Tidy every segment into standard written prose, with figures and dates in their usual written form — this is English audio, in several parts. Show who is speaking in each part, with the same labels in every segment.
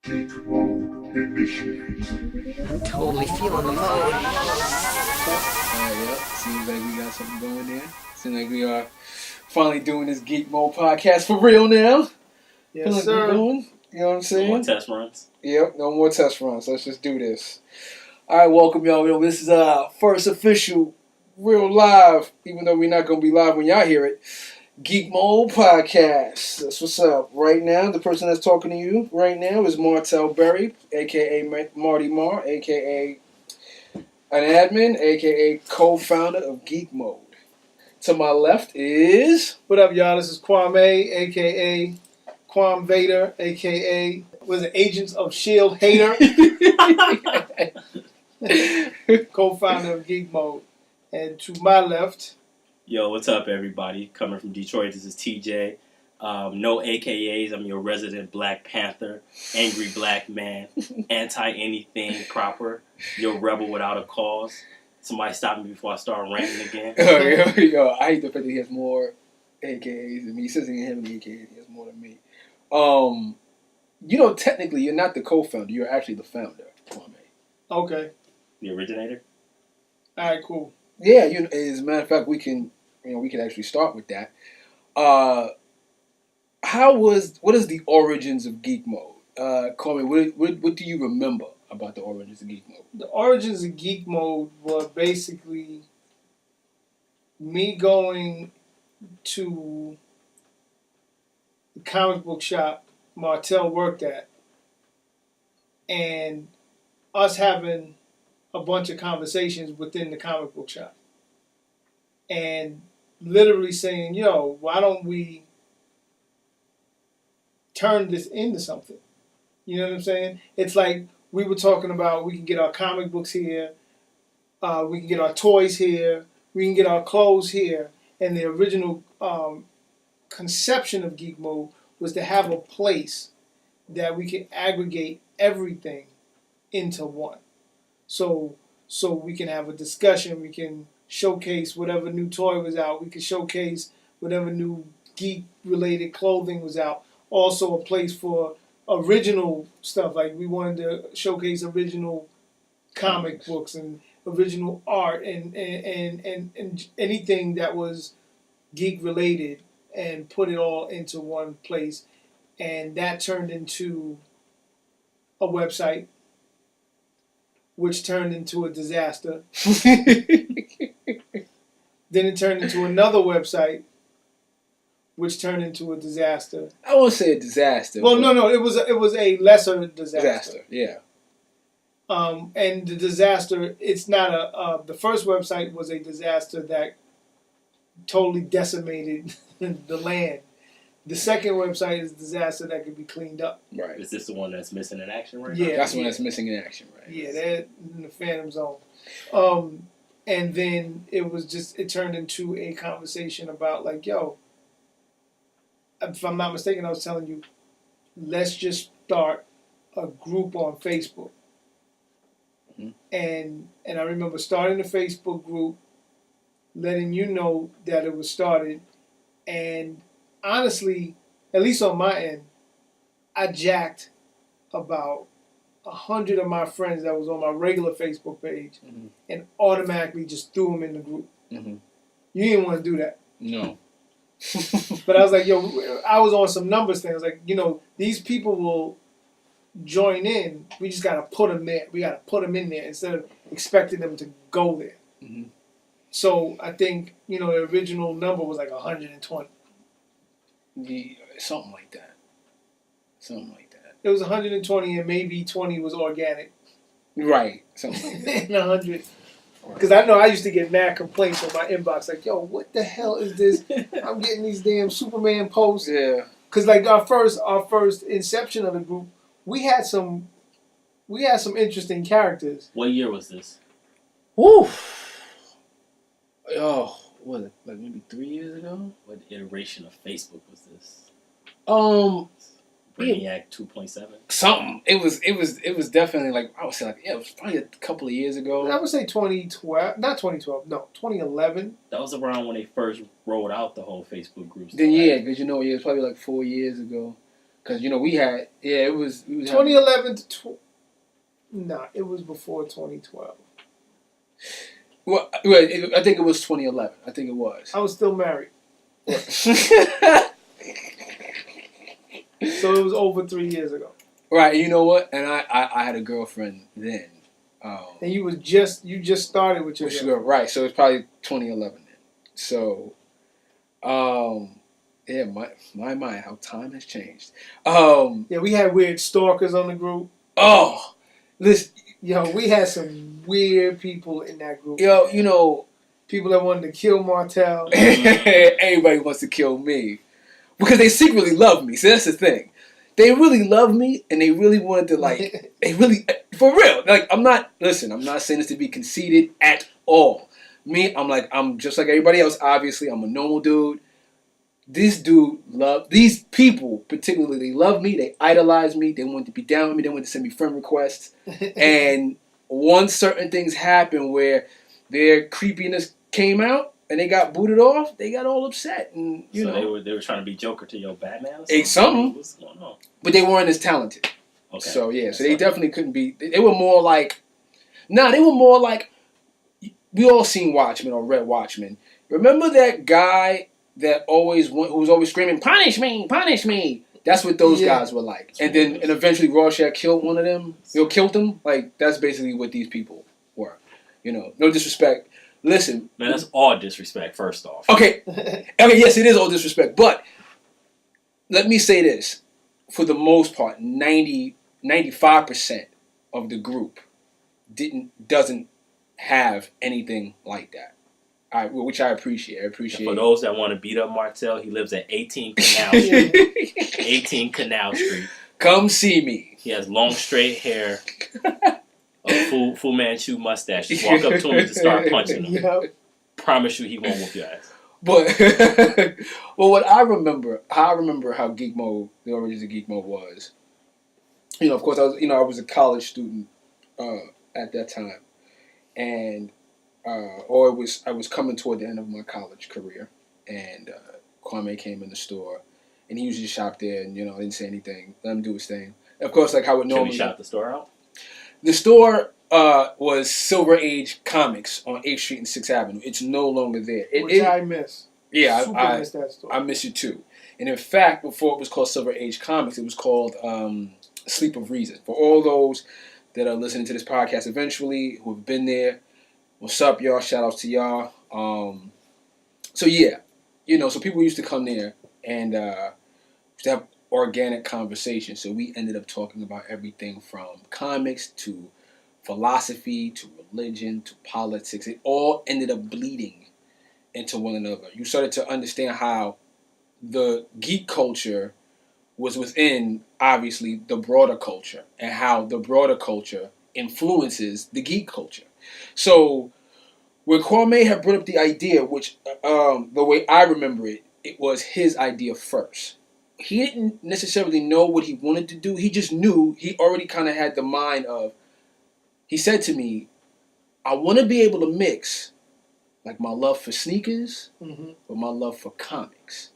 Speaker 1: Geekmode initiated.
Speaker 2: Totally feeling the mode.
Speaker 3: Yeah. Seems like we got something going there. Seems like we are finally doing this Geek Mode podcast for real now.
Speaker 4: Yes,
Speaker 3: Like
Speaker 4: sir.
Speaker 3: we're going, you know what I'm saying?
Speaker 5: No more test runs.
Speaker 3: Yep, no more test runs. Let's just do this. All right, welcome y'all. This is our first official, real live, even though we're not going to be live when y'all hear it, Geek Mode podcast. That's what's up. Right now, the person that's talking to you right now is Martel Berry, a.k.a. Marty Mar, a.k.a. an admin, a.k.a. co-founder of Geekmode. To my left is...
Speaker 4: What up, y'all? This is Kwamê, a.k.a. Kwam Vader, a.k.a. was it Agents of S.H.I.E.L.D. Hater, co-founder of Geekmode. And to my left...
Speaker 5: Yo, what's up, everybody? Coming from Detroit, this is TJ. No AKAs. I'm your resident Black Panther, angry black man, anti-anything proper, your rebel without a cause. Somebody stop me before I start ranting again.
Speaker 3: Yo, I hate the fact that he has more AKAs than me. He says he has AKAs, he has more than me. You know, technically, you're not the co-founder. You're actually the founder, Kwame.
Speaker 4: Okay.
Speaker 5: The originator?
Speaker 4: All right, cool.
Speaker 3: Yeah, as a matter of fact, we can actually start with that. What is the origins of Geek Mode? Kwame, what do you remember about the origins of Geek Mode?
Speaker 4: The origins of Geekmode were basically me going to the comic book shop Martel worked at and us having a bunch of conversations within the comic book shop and literally saying, yo, why don't we turn this into something? You know what I'm saying? It's like we were talking about we can get our comic books here, we can get our toys here, we can get our clothes here, and the original conception of Geek Mode was to have a place that we can aggregate everything into one. So we can have a discussion, we can showcase whatever new toy was out, we can showcase whatever new geek-related clothing was out. Also a place for original stuff, like we wanted to showcase original comic books and original art and anything that was geek-related and put it all into one place. And that turned into a website, which turned into a disaster. Then it turned into another website, which turned into a disaster.
Speaker 3: I won't say a disaster.
Speaker 4: Well, no, it was a lesser disaster.
Speaker 3: Yeah.
Speaker 4: And the disaster, it's not the first website was a disaster that totally decimated the land. The second website is a disaster that could be cleaned up.
Speaker 3: Right.
Speaker 5: Is this the one that's missing in action right
Speaker 4: Yeah.
Speaker 5: now?
Speaker 3: That's the one that's missing in action, right?
Speaker 4: Yeah, they're in the Phantom Zone. And then it turned into a conversation about like, yo, if I'm not mistaken, I was telling you, let's just start a group on Facebook.
Speaker 3: Mm-hmm.
Speaker 4: And I remember starting a Facebook group, letting you know that it was started. And honestly, at least on my end, I jacked about 100 of my friends that was on my regular Facebook page and automatically just threw them in the group.
Speaker 3: Mm-hmm.
Speaker 4: You didn't want to do that.
Speaker 3: No.
Speaker 4: But I was like, yo, I was on some numbers thing. I was like, these people will join in. We just got to put them there. We got to put them in there instead of expecting them to go there.
Speaker 3: Mm-hmm.
Speaker 4: So I think, the original number was like 120.
Speaker 3: Yeah, something like that.
Speaker 4: It was 120 and maybe 20 was organic.
Speaker 3: Right. Something like that.
Speaker 4: And 100. Because I know I used to get mad complaints on my inbox like, yo, what the hell is this? I'm getting these damn Superman posts.
Speaker 3: Yeah.
Speaker 4: Because like our first inception of the group, we had some interesting characters.
Speaker 5: What year was this?
Speaker 3: Woo. Oh, what? Like maybe 3 years ago?
Speaker 5: What iteration of Facebook was this?
Speaker 3: Yeah.
Speaker 5: Brainiac 2.7?
Speaker 3: Something. It was definitely like, I would say like, yeah, it was probably a couple of years ago.
Speaker 4: I would say 2012, not 2012, no, 2011.
Speaker 5: That was around when they first rolled out the whole Facebook groups.
Speaker 3: Then yeah, because it was probably like 4 years ago. Because, we had, it was
Speaker 4: 2011 to it was before 2012.
Speaker 3: Well, I think it was 2011. I think it was.
Speaker 4: I was still married. So it was over 3 years ago.
Speaker 3: Right, you know what? And I had a girlfriend then.
Speaker 4: And you just started with your girlfriend.
Speaker 3: Right, so it's probably 2011 then. So, yeah, my how time has changed.
Speaker 4: Yeah, we had weird stalkers on the group.
Speaker 3: Oh, listen.
Speaker 4: Yo, we had some weird people in that group.
Speaker 3: Yo,
Speaker 4: people that wanted to kill Martell.
Speaker 3: Everybody wants to kill me because they secretly love me. So that's the thing. They really love me, and they really wanted to they really, for real. I'm not saying this to be conceited at all. Me, I'm just like everybody else. Obviously, I'm a normal dude. This dude these people particularly. They love me. They idolize me. They want to be down with me. They want to send me friend requests. And once certain things happened where their creepiness came out and they got booted off, they got all upset. And
Speaker 5: they were trying to be Joker to your Batman.
Speaker 3: Something. What's going on? But they weren't as talented.
Speaker 5: Okay.
Speaker 3: So yeah, so they definitely couldn't be. They were more like. They were more like. We all seen Watchmen or read Watchmen. Remember that guy that who was always screaming, "Punish me! Punish me!" That's what those guys were like. And eventually Rorschach killed one of them. Killed them. That's basically what these people were. No disrespect. Listen.
Speaker 5: Man, that's all disrespect, first off.
Speaker 3: Okay, yes, it is all disrespect. But let me say this. For the most part, 95% of the group doesn't have anything like that. Which I appreciate.
Speaker 5: For those that want to beat up Martell, he lives at 18 Canal Street. 18 Canal Street.
Speaker 3: Come see me.
Speaker 5: He has long straight hair, a Fu Manchu mustache. Just walk up to him and just start punching him. Yep. Promise you he won't whoop your ass.
Speaker 3: But what how I remember how Geekmode, the origins of Geekmode was, of course I was a college student at that time, and I was coming toward the end of my college career, and Kwamé came in the store, and he usually shopped there, and didn't say anything, let him do his thing. And of course, how it normally.
Speaker 5: Can we shout the store out?
Speaker 3: The store was Silver Age Comics on 8th Street and 6th Avenue. It's no longer there.
Speaker 4: Which I miss.
Speaker 3: Yeah,
Speaker 4: I miss that store.
Speaker 3: I miss it too. And in fact, before it was called Silver Age Comics, it was called Sleep of Reason. For all those that are listening to this podcast eventually, who have been there, what's up, y'all? Shout outs to y'all. So yeah, so people used to come there and used to have organic conversation. So we ended up talking about everything from comics to philosophy to religion to politics. It all ended up bleeding into one another. You started to understand how the geek culture was within, obviously, the broader culture, and how the broader culture influences the geek culture. So when Kwamé had brought up the idea, which the way I remember it, it was his idea first. He didn't necessarily know what he wanted to do. He just knew, he already kind of had the mind of, he said to me, I want to be able to mix my love for sneakers with my love for comics.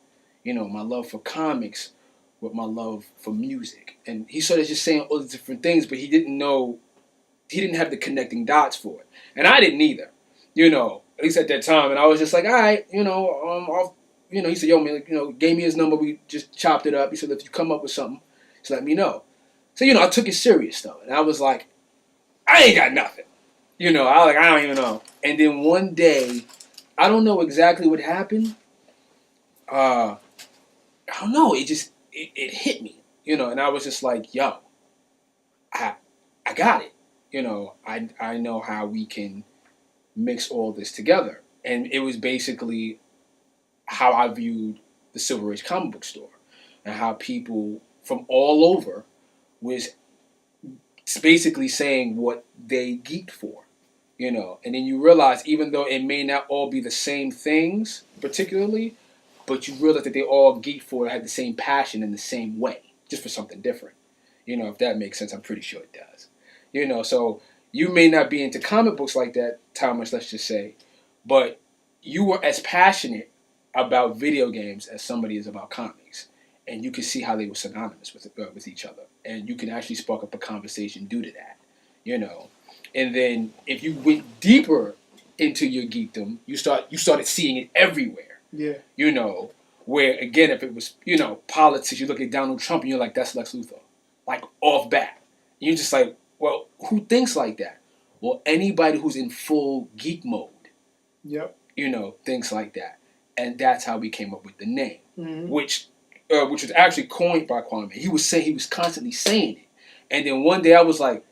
Speaker 3: My love for comics with my love for music. And he started just saying all these different things, but he didn't have the connecting dots for it. And I didn't either, at least at that time. And I was just like, all right, he said, yo, man, gave me his number. We just chopped it up. He said, if you come up with something, just let me know. So, I took it serious, though. And I was like, I ain't got nothing. I don't even know. And then one day, I don't know exactly what happened. I don't know. It just, it hit me, and I was just like, yo, I got it. I know how we can mix all this together. And it was basically how I viewed the Silver Age comic book store and how people from all over was basically saying what they geeked for, and then you realize even though it may not all be the same things particularly, but you realize that they all geeked for it, had the same passion in the same way, just for something different. If that makes sense, I'm pretty sure it does. So you may not be into comic books like that, Thomas, let's just say, but you were as passionate about video games as somebody is about comics. and you could see how they were synonymous with each other, and you can actually spark up a conversation due to that, you know. And then if you went deeper into your geekdom, you started seeing it everywhere.
Speaker 4: Yeah.
Speaker 3: You know, where again, if it was, you know, politics, you look at Donald Trump and you're like, that's Lex Luthor, like off bat. You're just like, well, who thinks like that? Well, anybody who's in full geek mode,
Speaker 4: Yep.
Speaker 3: you know, thinks like that, and that's how we came up with the name,
Speaker 4: Mm-hmm.
Speaker 3: which was actually coined by Kwamê. He was constantly saying it, and then one day I was like,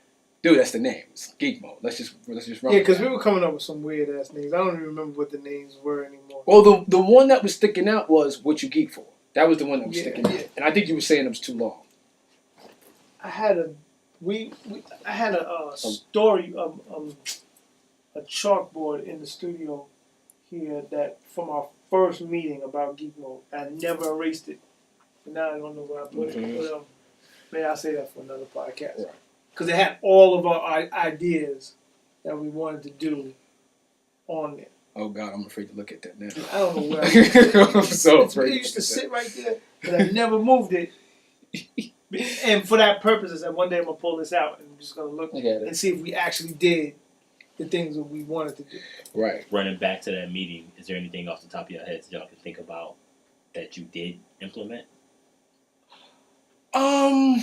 Speaker 3: dude, that's the name. It's Geek Mode. Let's just run.
Speaker 4: Yeah,
Speaker 3: with
Speaker 4: because
Speaker 3: that.
Speaker 4: we were coming up with some weird ass names. I don't even remember what the names were anymore.
Speaker 3: Well, the one that was sticking out was What You Geek For. That was the one that was sticking out,
Speaker 4: Yeah.
Speaker 3: and I think you were saying it was too long.
Speaker 4: I had a story a chalkboard in the studio here that from our first meeting about Geek Mode. I never erased it. And now I don't know where I put it. But, maybe I'll say that for another podcast.
Speaker 3: Right.
Speaker 4: Because it had all of our ideas that we wanted to do on there.
Speaker 3: Oh God, I'm afraid to look at that now.
Speaker 4: I don't know where I put it.
Speaker 3: I'm so
Speaker 4: It
Speaker 3: afraid.
Speaker 4: used to sit right there, but I never moved it. And for that purpose, I said one day I'm going to pull this out and I'm just going to look
Speaker 3: Look at it.
Speaker 4: and see if we actually did the things that we wanted to do.
Speaker 3: Right.
Speaker 5: Running back to that meeting, is there anything off the top of your heads y'all can think about that you did implement?
Speaker 3: Well,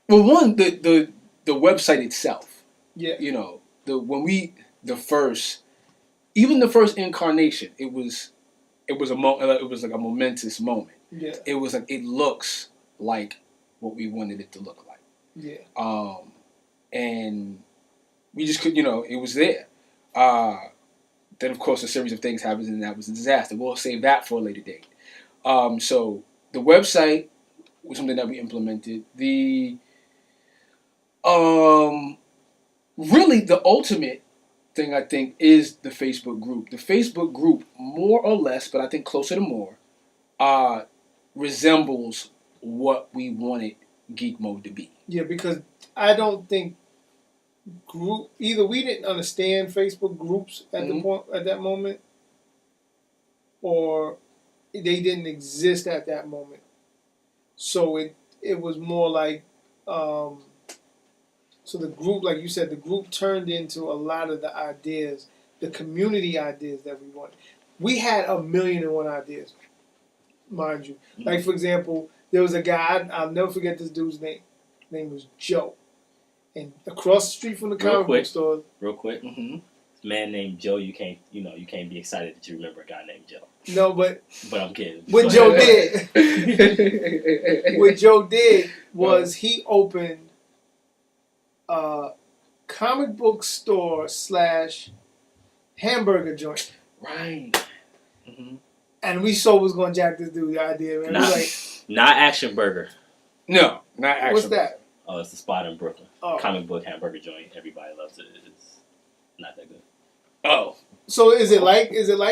Speaker 3: one, the website itself.
Speaker 4: Yeah.
Speaker 3: You know, the first incarnation, it was like a momentous moment.
Speaker 4: Yeah.
Speaker 3: It was like, it looks like what we wanted it to look like.
Speaker 4: Yeah.
Speaker 3: And we just could, you know, it was there. Then of course a series of things happens and that was a disaster. We'll save that for a later date. So the website was something that we implemented. The really the ultimate thing I think is the Facebook group. The Facebook group, more or less, but I think closer to more, resembles what we wanted Geek Mode to be.
Speaker 4: Yeah, because I don't think either we didn't understand Facebook groups at the point at that moment, or they didn't exist at that moment. So it was more like so the group, like you said, the group turned into a lot of the ideas, the community ideas that we wanted. We had 1,000,001 ideas, mind you. Like for example, there was a guy, I'll never forget this dude's name. His name was Joe. And across the street from the comic book store.
Speaker 5: Real quick.
Speaker 3: Mm-hmm.
Speaker 5: A man named Joe, you can't be excited that you remember a guy named Joe.
Speaker 4: No, but
Speaker 5: I'm kidding.
Speaker 4: what Joe did, what Joe did was he opened a comic book store / hamburger joint.
Speaker 3: Right. Mm-hmm.
Speaker 4: And we so was going to jack this dude's idea, man.
Speaker 5: Nah.
Speaker 4: Like,
Speaker 5: Not Action Burger.
Speaker 3: No, not actually.
Speaker 4: what's that?
Speaker 5: Oh, it's the spot in Brooklyn.
Speaker 4: Oh.
Speaker 5: Comic book hamburger joint. Everybody loves it. It's not that good.
Speaker 3: Oh.
Speaker 4: So is it like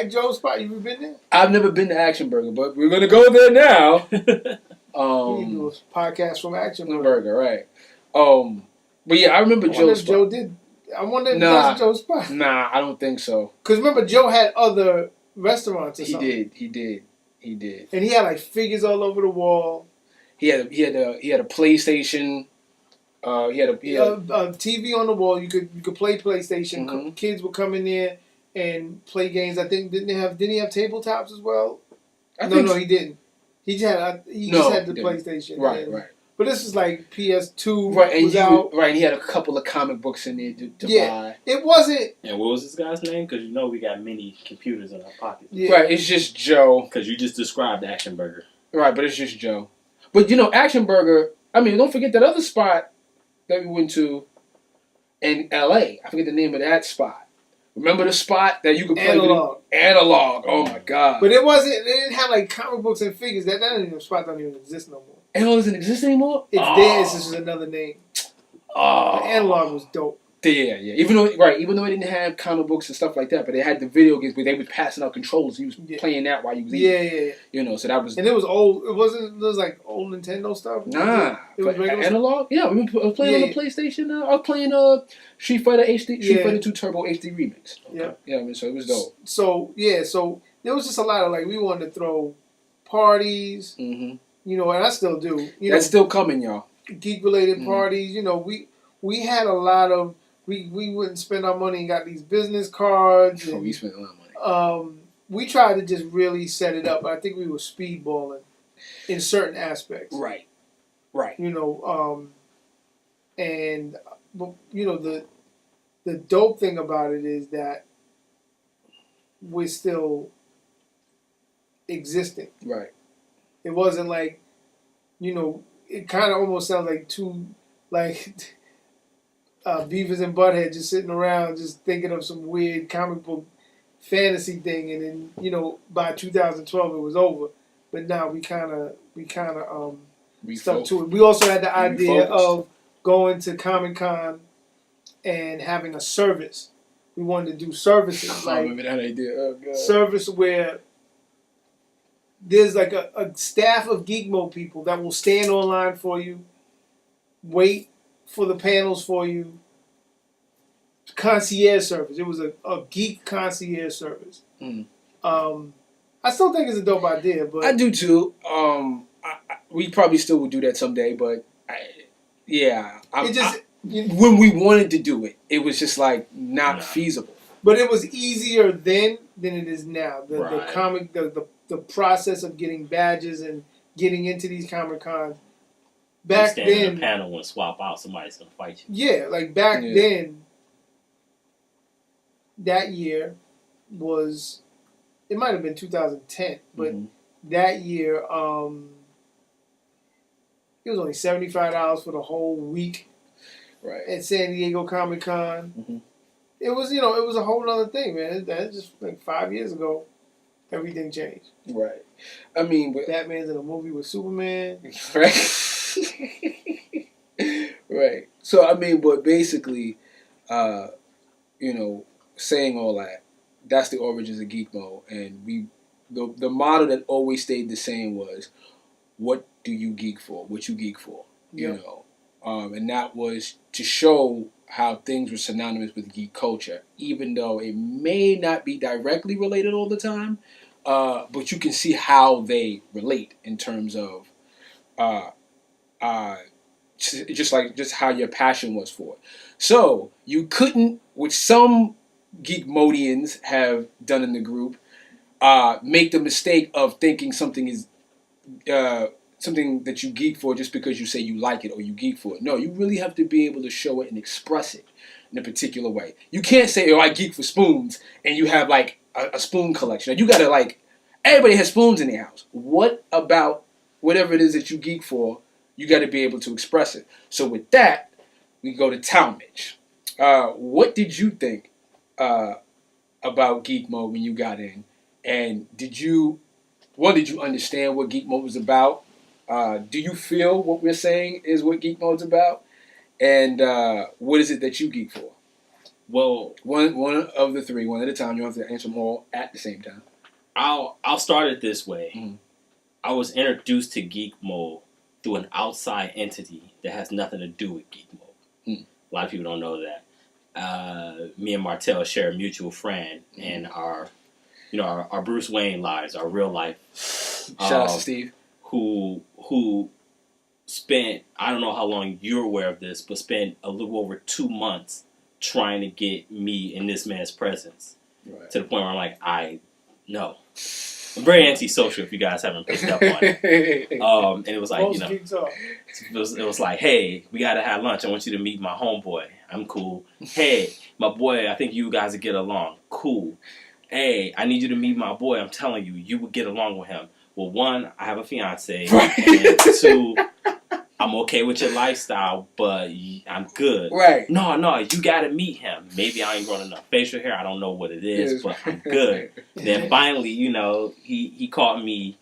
Speaker 4: Joe's spot? You ever been there?
Speaker 3: I've never been to Action Burger, but we're gonna go there now.
Speaker 4: We can do a podcast from Action
Speaker 3: Burger, right? But yeah, I remember Joe's spot.
Speaker 4: Joe did. I wonder if that's Joe's spot.
Speaker 3: Nah, I don't think so.
Speaker 4: Because remember, Joe had other restaurants or something.
Speaker 3: He did.
Speaker 4: And he had like figures all over the wall.
Speaker 3: He had a PlayStation. He had a
Speaker 4: TV on the wall. You could play PlayStation.
Speaker 3: Mm-hmm.
Speaker 4: Kids would come in there and play games. I think didn't he have tabletops as well? No, he didn't. He just had the PlayStation.
Speaker 3: Right, right.
Speaker 4: But this is like PS2
Speaker 3: right, and
Speaker 4: was out.
Speaker 3: Right, he had a couple of comic books in there to buy.
Speaker 4: It wasn't.
Speaker 5: And what was this guy's name? Because you know we got many computers in our pockets.
Speaker 4: Yeah.
Speaker 3: Right, it's just Joe.
Speaker 5: Because you just described Action Burger.
Speaker 3: Right, but it's just Joe. But you know, Action Burger. I mean, don't forget that other spot that we went to in L.A. I forget the name of that spot. Remember the spot that you could play Analog. Oh my God!
Speaker 4: But it wasn't. They didn't have like comic books and figures. That spot don't even exist no more.
Speaker 3: Analog doesn't exist anymore.
Speaker 4: It's there. It's just another name.
Speaker 3: Oh,
Speaker 4: The Analog was dope.
Speaker 3: Yeah. Even though it didn't have comic books and stuff like that, but they had the video games where they was passing out controls. He was playing that while he was eating.
Speaker 4: Yeah.
Speaker 3: You know, so that was.
Speaker 4: And it was old. It wasn't. It was like old Nintendo stuff.
Speaker 3: Nah,
Speaker 4: it was regular
Speaker 3: Analog. Yeah, we were playing on the PlayStation. I was playing Street Fighter 2 Turbo HD Remix.
Speaker 4: Okay.
Speaker 3: Yeah. I mean, so it was dope.
Speaker 4: So there was just a lot of like we wanted to throw parties.
Speaker 3: Mm-hmm.
Speaker 4: You know, and I still do.
Speaker 3: That's still coming, y'all.
Speaker 4: Geek related parties. You know, we had a lot of we wouldn't spend our money and got these business cards. And,
Speaker 3: we spent a lot of money.
Speaker 4: We tried to just really set it up. I think we were speedballing in certain aspects.
Speaker 3: Right.
Speaker 4: You know, and you know the dope thing about it is that we're still existing.
Speaker 3: Right.
Speaker 4: It wasn't like, you know, it kind of almost sounds like two, like Beavis and Butthead just sitting around just thinking of some weird comic book fantasy thing, and then, you know, by 2012 it was over. But now we kind of stuck to it. We also had the idea of going to Comic-Con and having a service. We wanted to do services.
Speaker 3: I remember that idea. Oh, God.
Speaker 4: Service where there's like a staff of Geekmode people that will stand online for you, wait for the panels for you. Concierge service. It was a geek concierge service. I still think it's a dope idea, but
Speaker 3: I do too. We probably still will do that someday, but when we wanted to do it, it was just like not feasible.
Speaker 4: But it was easier then than it is now.
Speaker 5: Right.
Speaker 4: The process of getting badges and getting into these Comic Cons.
Speaker 5: You
Speaker 4: Back
Speaker 5: stand
Speaker 4: then,
Speaker 5: in a panel and swap out, somebody's gonna fight you.
Speaker 4: yeah, like back then, that year was, it might have been 2010, but that year, it was only $75 for the whole week.
Speaker 3: Right.
Speaker 4: At San Diego Comic Con. It was, you know, it was a whole other thing, man. That's just like 5 years ago. Everything changed.
Speaker 3: Right. I mean,
Speaker 4: Batman's in a movie with Superman.
Speaker 3: Right. Right. So I mean, but basically, you know, saying all that, that's the origins of Geekmode, and the motto that always stayed the same was, "What do you geek for? What you geek for?" You know, and that was to show how things were synonymous with geek culture, even though it may not be directly related all the time, but you can see how they relate in terms of just how your passion was for it. So you couldn't, which some Geekmodians have done in the group, make the mistake of thinking something is something that you geek for just because you say you like it or you geek for it. No, you really have to be able to show it and express it in a particular way. You can't say, "Oh, I geek for spoons," and you have like a spoon collection. You gotta like, everybody has spoons in their house. What about whatever it is that you geek for? You got to be able to express it. So with that, we go to Talmadge. What did you think about Geekmode when you got in? And did you understand what Geekmode was about? Do you feel what we're saying is what Geekmode's about? And what is it that you geek for?
Speaker 5: Well,
Speaker 3: one of the three, one at a time. You don't have to answer them all at the same time.
Speaker 5: I'll start it this way. I was introduced to Geekmode through an outside entity that has nothing to do with Geekmode. A lot of people don't know that. Me and Martell share a mutual friend, and our Bruce Wayne lives, our real life.
Speaker 3: Shout out to Steve,
Speaker 5: who spent, I don't know how long you're aware of this, but spent a little over 2 months trying to get me in this man's presence, to the point where I'm like, no. I'm very antisocial, if you guys haven't picked up on it. And it was like,
Speaker 4: Most
Speaker 5: you know,
Speaker 4: geeks are.
Speaker 5: it was like, hey, we gotta have lunch. I want you to meet my homeboy. I'm cool. Hey, my boy, I think you guys would get along. Cool. Hey, I need you to meet my boy. I'm telling you, you would get along with him. Well, one, I have a fiance. And two, I'm okay with your lifestyle, but I'm good.
Speaker 3: Right.
Speaker 5: No, you gotta meet him. Maybe I ain't growing enough facial hair. I don't know what it is, but I'm good. Then finally, you know, he caught me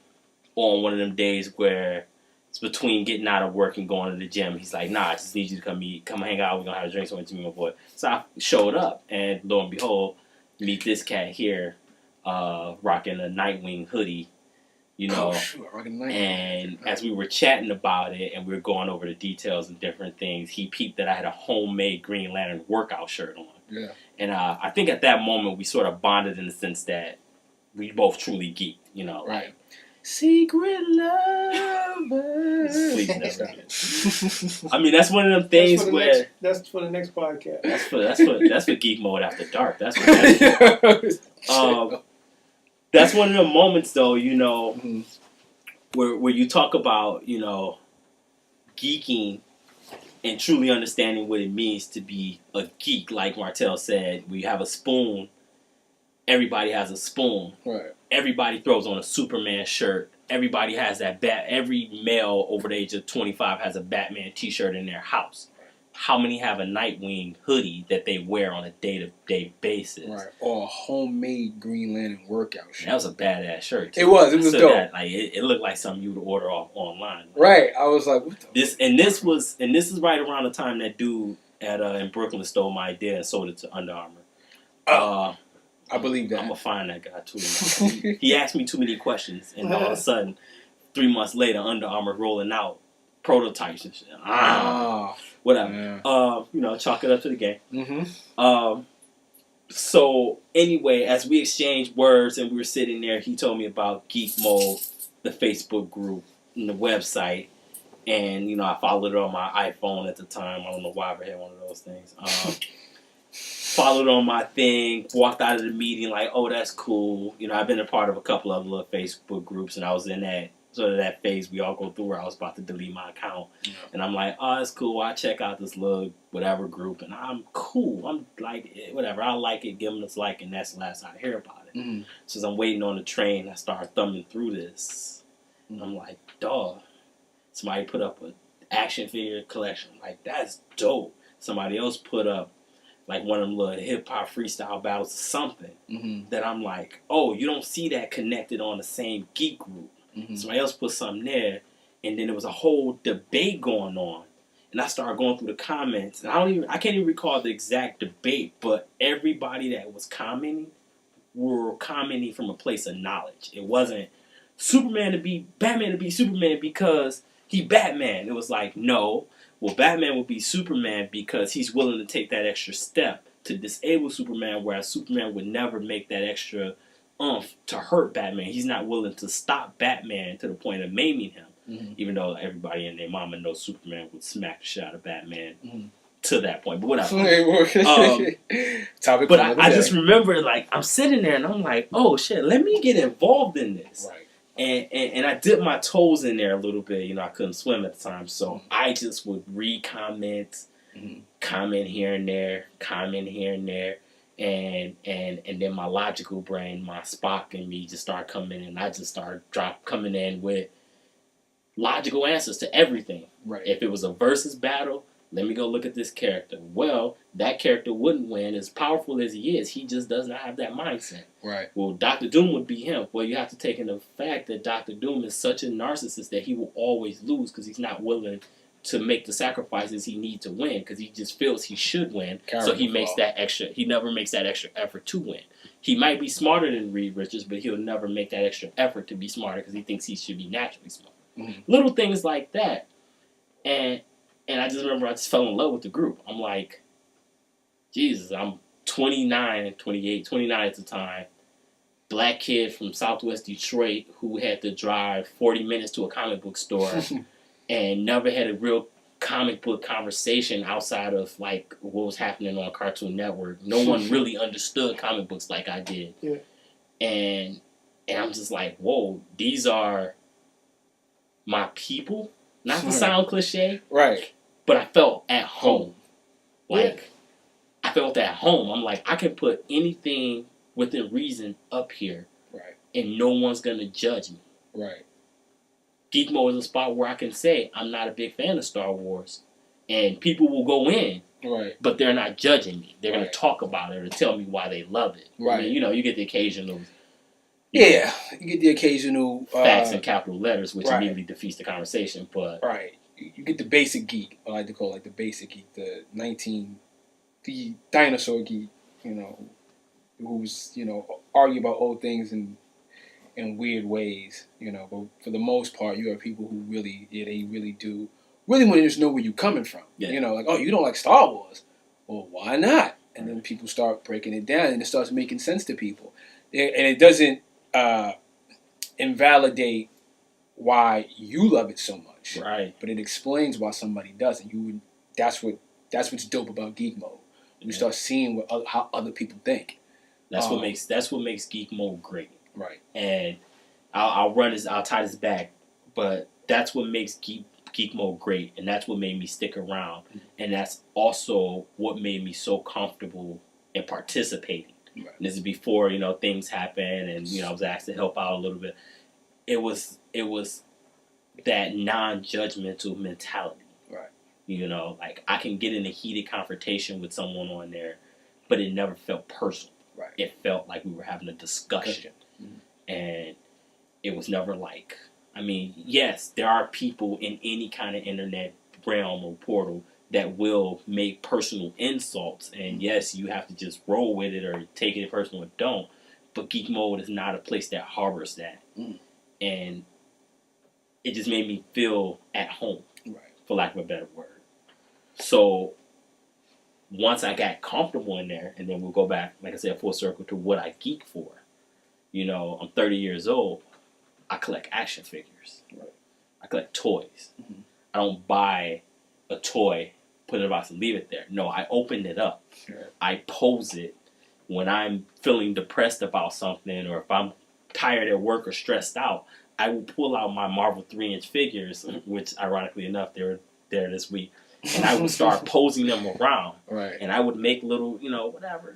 Speaker 5: on one of them days where it's between getting out of work and going to the gym. He's like, nah, I just need you to come hang out. We're gonna have a drink. So I went to meet my boy. So I showed up, and lo and behold, meet this cat here, rocking a Nightwing hoodie. You know, and as we were chatting about it and we were going over the details and different things, he peeped that I had a homemade Green Lantern workout shirt on.
Speaker 3: Yeah.
Speaker 5: And I think at that moment we sort of bonded in the sense that we both truly geeked, you know.
Speaker 3: Right. Secret lovers.
Speaker 5: Please never again. I mean, that's one of them things where
Speaker 4: that's for the next podcast.
Speaker 5: that's for Geek Mode After Dark. That's what that is. That's one of the moments, though, you know, where you talk about, you know, geeking and truly understanding what it means to be a geek. Like Martell said, we have a spoon. Everybody has a spoon.
Speaker 3: Right.
Speaker 5: Everybody throws on a Superman shirt. Everybody has that every male over the age of 25 has a Batman t-shirt in their house. How many have a Nightwing hoodie that they wear on a day-to-day basis?
Speaker 3: Right. Or a homemade Green Lantern workout shirt.
Speaker 5: That was a badass shirt, too.
Speaker 3: It was dope.
Speaker 5: Like, it looked like something you would order off online.
Speaker 3: Right. I was like, what the
Speaker 5: this is right around the time that dude in Brooklyn stole my idea and sold it to Under Armour.
Speaker 3: I believe that.
Speaker 5: I'm gonna find that guy too. He asked me too many questions, and all of a sudden, 3 months later, Under Armour rolling out prototypes and shit. Whatever.
Speaker 3: Yeah.
Speaker 5: You know, chalk it up to the game.
Speaker 3: Mm-hmm.
Speaker 5: So anyway, as we exchanged words and we were sitting there, he told me about Geek Mode, the Facebook group, and the website. And, you know, I followed it on my iPhone at the time. I don't know why I ever had one of those things. Followed on my thing, walked out of the meeting like, oh, that's cool. You know, I've been a part of a couple of little Facebook groups, and I was in that sort of that phase we all go through where I was about to delete my account. Yeah. And I'm like, oh, that's cool. I check out this little whatever group, and I'm cool. I'm like, whatever. I like it, give them this like, and that's the last I hear about it. Mm-hmm. So as I'm waiting on the train, I start thumbing through this. Mm-hmm. I'm like, dog. Somebody put up an action figure collection. Like, that's dope. Somebody else put up like one of them little hip-hop freestyle battles or something that I'm like, oh, you don't see that connected on the same geek group. Mm-hmm. Somebody else put something there, and then there was a whole debate going on. And I started going through the comments, and I can't even recall the exact debate, but everybody that was commenting were commenting from a place of knowledge. It wasn't Batman to be Superman because he Batman. It was like, no. Well, Batman would be Superman because he's willing to take that extra step to disable Superman, whereas Superman would never make that extra oomph to hurt Batman. He's not willing to stop Batman to the point of maiming him, even though everybody and their mama knows Superman would smack the shit out of Batman to that point. But whatever. But I just remember, like, I'm sitting there and I'm like, oh, shit, let me get involved in this.
Speaker 3: Right.
Speaker 5: And I dipped my toes in there a little bit. You know, I couldn't swim at the time, so I just would read comments, comment here and there, and then my logical brain, my Spock in me just started coming in, and I just started coming in with logical answers to everything.
Speaker 3: Right.
Speaker 5: If it was a versus battle, let me go look at this character. Well, that character wouldn't win. As powerful as he is, he just does not have that mindset.
Speaker 3: Right.
Speaker 5: Well, Dr. Doom would be him. Well, you have to take into the fact that Dr. Doom is such a narcissist that he will always lose because he's not willing to make the sacrifices he needs to win because he just feels he should win. So he makes that extra. He never makes that extra effort to win. He might be smarter than Reed Richards, but he'll never make that extra effort to be smarter because he thinks he should be naturally smart. Little things like that. And I just remember I just fell in love with the group. I'm like, Jesus, I'm 29 at the time. Black kid from Southwest Detroit who had to drive 40 minutes to a comic book store and never had a real comic book conversation outside of, like, what was happening on Cartoon Network. No one really understood comic books like I did. Yeah. And I'm just like, whoa, these are my people? Not to sound cliche.
Speaker 3: Right.
Speaker 5: But I felt at home. Like, I felt at home. I'm like, I can put anything within reason up here.
Speaker 3: Right.
Speaker 5: And no one's going to judge me.
Speaker 3: Right.
Speaker 5: Geekmode is a spot where I can say I'm not a big fan of Star Wars. And people will go in.
Speaker 3: Right.
Speaker 5: But they're not judging me. They're going to talk about it or tell me why they love it.
Speaker 3: Right.
Speaker 5: I mean, you know, you get the occasional...
Speaker 3: you get the occasional...
Speaker 5: facts in capital letters, which immediately defeats the conversation, but...
Speaker 3: Right. You get the basic geek, I like to call it, like the basic geek, the dinosaur geek, you know, who's, you know, argue about old things in weird ways, you know. But for the most part, you have people who really want to just know where you're coming from. Yeah. You know, like, oh, you don't like Star Wars? Well, why not? And then people start breaking it down, and it starts making sense to people. And it doesn't invalidate why you love it so much.
Speaker 5: Right.
Speaker 3: But it explains why somebody doesn't. That's what's dope about Geek Mode. You start seeing how other people think.
Speaker 5: That's what makes Geekmode great.
Speaker 3: Right.
Speaker 5: And I'll tie this back, but that's what makes Geekmode great, and that's what made me stick around, and that's also what made me so comfortable in participating. Right. And this is before things happen, and I was asked to help out a little bit. It was that non-judgmental mentality. Right. Like I can get in a heated confrontation with someone on there, but it never felt personal.
Speaker 3: Right.
Speaker 5: It felt like we were having a discussion. Mm-hmm. And it was never like, yes, there are people in any kind of internet realm or portal that will make personal insults. And yes, you have to just roll with it or take it personal or don't. But Geek Mode is not a place that harbors that. Mm. And it just made me feel at home, right, for lack of a better word. So once I got comfortable in there, and then we'll go back, like I said, full circle to what I geek for. I'm 30 years old. I collect action figures. Right. I collect toys. Mm-hmm. I don't buy a toy, put it in a box, and leave it there. No, I open it up. Right. I pose it when I'm feeling depressed about something, or if I'm tired at work or stressed out. I will pull out my Marvel 3-inch figures, which ironically enough, they were there this week. And I would start posing them around. Right. And I would make little, whatever,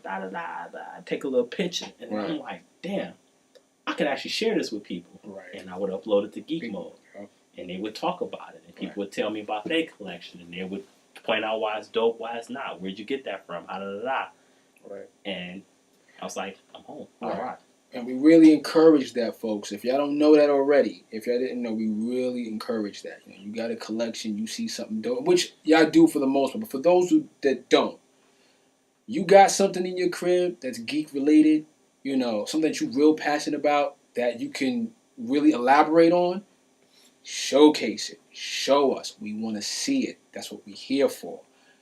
Speaker 5: take a little picture. And right. I'm like, damn, I could actually share this with people. Right. And I would upload it to Geek Mode. Yep. And they would talk about it. And people would tell me about their collection. And they would point out why it's dope, why it's not. Where'd you get that from? Right. And I was like, I'm home. All right.
Speaker 3: And we really encourage that, folks. If y'all don't know that already, if y'all didn't know, we really encourage that. You got a collection, you see something dope, which y'all do for the most part. But for those that don't, you got something in your crib that's geek related, something that you're real passionate about that you can really elaborate on, showcase it. Show us. We want to see it. That's what we're here for.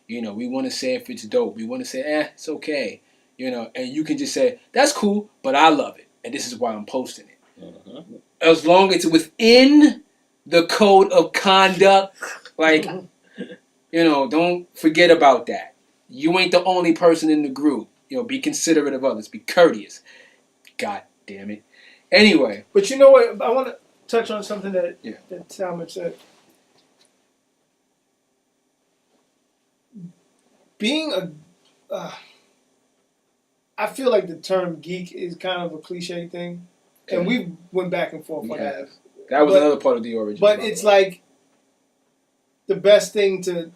Speaker 3: We want to say if it's dope. We want to say, it's okay. And you can just say, that's cool, but I love it. And this is why I'm posting it. Mm-hmm. As long as it's within the code of conduct, don't forget about that. You ain't the only person in the group. Be considerate of others. Be courteous. God damn it. Anyway.
Speaker 4: But you know what? I want to touch on something that Salman said. Being I feel like the term geek is kind of a cliche thing. Okay. And we went back and forth on that.
Speaker 3: That was another part of the origin.
Speaker 4: But it's like the best thing to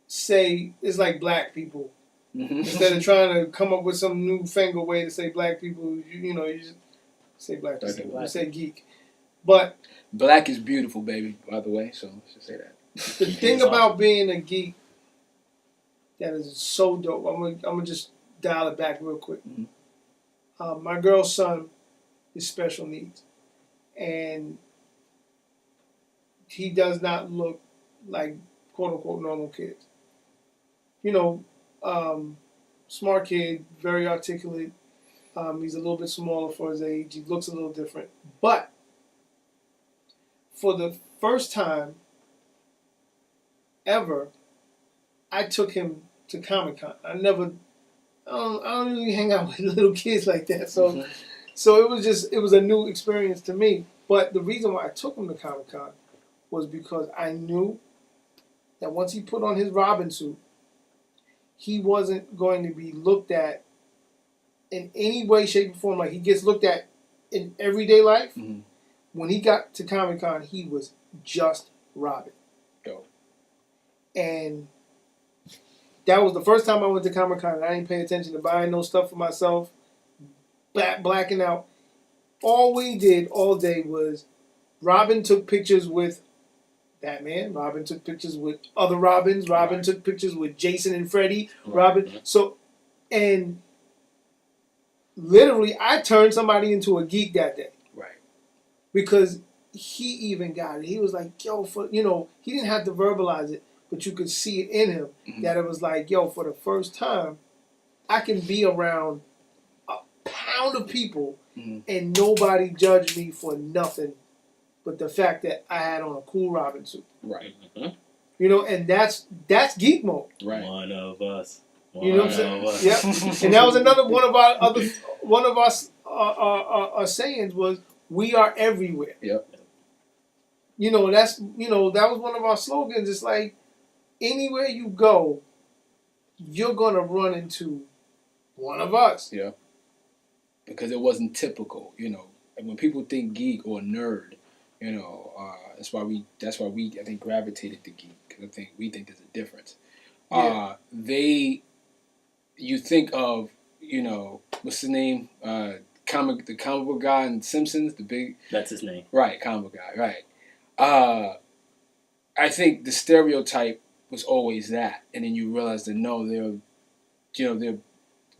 Speaker 4: say is like black people. Mm-hmm. Instead of trying to come up with some newfangled way to say black people, you just say black people. You say geek. But
Speaker 3: black is beautiful, baby, by the way, so let's just say that.
Speaker 4: The thing about being a geek that is so dope, I'm gonna just dial it back real quick. Mm-hmm. My girl's son is special needs, and he does not look like quote unquote normal kids. Smart kid, very articulate. He's a little bit smaller for his age. He looks a little different, but for the first time ever, I took him to Comic-Con. I don't really hang out with little kids like that. So, mm-hmm. So it was a new experience to me. But the reason why I took him to Comic-Con was because I knew that once he put on his Robin suit, he wasn't going to be looked at in any way, shape, or form like he gets looked at in everyday life. Mm-hmm. When he got to Comic-Con, he was just Robin.
Speaker 3: Dope.
Speaker 4: And that was the first time I went to Comic-Con, and I didn't pay attention to buying no stuff for myself, blacking out. All we did all day was Robin took pictures with Batman. Robin took pictures with other Robins. Robin took pictures with Jason and Freddy. Robin. So, and literally, I turned somebody into a geek that day.
Speaker 3: Right.
Speaker 4: Because he even got it. He was like, yo, he didn't have to verbalize it, but you could see it in him, mm-hmm. that it was like, yo, for the first time, I can be around a pound of people, mm-hmm. and nobody judge me for nothing but the fact that I had on a Cool Robin suit.
Speaker 3: Right.
Speaker 5: Mhm.
Speaker 4: You know, and that's geek mode.
Speaker 3: Right.
Speaker 5: One of us.
Speaker 4: You know what I'm saying? Yep. And that was another one of our sayings was, we are everywhere.
Speaker 3: Yep.
Speaker 4: You know, that was one of our slogans. It's like, anywhere you go, you're gonna run into one of us.
Speaker 3: Yeah. Because it wasn't typical, you know. And when people think geek or nerd, you know, that's why we I think gravitated to geek, because we think there's a difference.
Speaker 4: Yeah.
Speaker 3: You think of, you know, what's the name? The comic book guy in Simpsons, the big.
Speaker 5: That's his name.
Speaker 3: Right, comic book guy. Right. I think the stereotype was always that, and then you realize that no,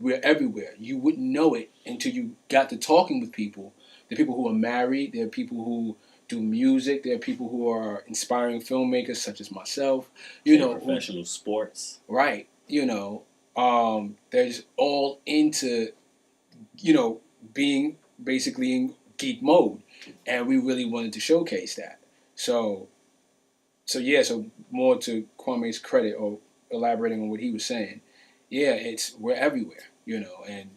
Speaker 3: we're everywhere. You wouldn't know it until you got to talking with people. There are people who are married. There are people who do music. There are people who are inspiring filmmakers, such as myself. You know,
Speaker 5: professional sports.
Speaker 3: Right. You know, they're just all into, you know, being basically in geek mode, and we really wanted to showcase that. So more to Kwame's credit, or elaborating on what he was saying, yeah, we're everywhere, you know, and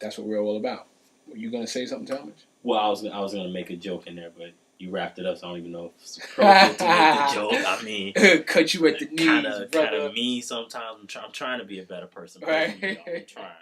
Speaker 3: that's what we're all about. Were you gonna say something, Talmadge?
Speaker 5: Well, I was gonna make a joke in there, but you wrapped it up, so I don't even know if it's appropriate to make the joke. I mean,
Speaker 3: cut you at the knees,
Speaker 5: kind
Speaker 3: brother.
Speaker 5: of me sometimes. I'm trying to be a better person.
Speaker 3: Right.
Speaker 5: I'm trying.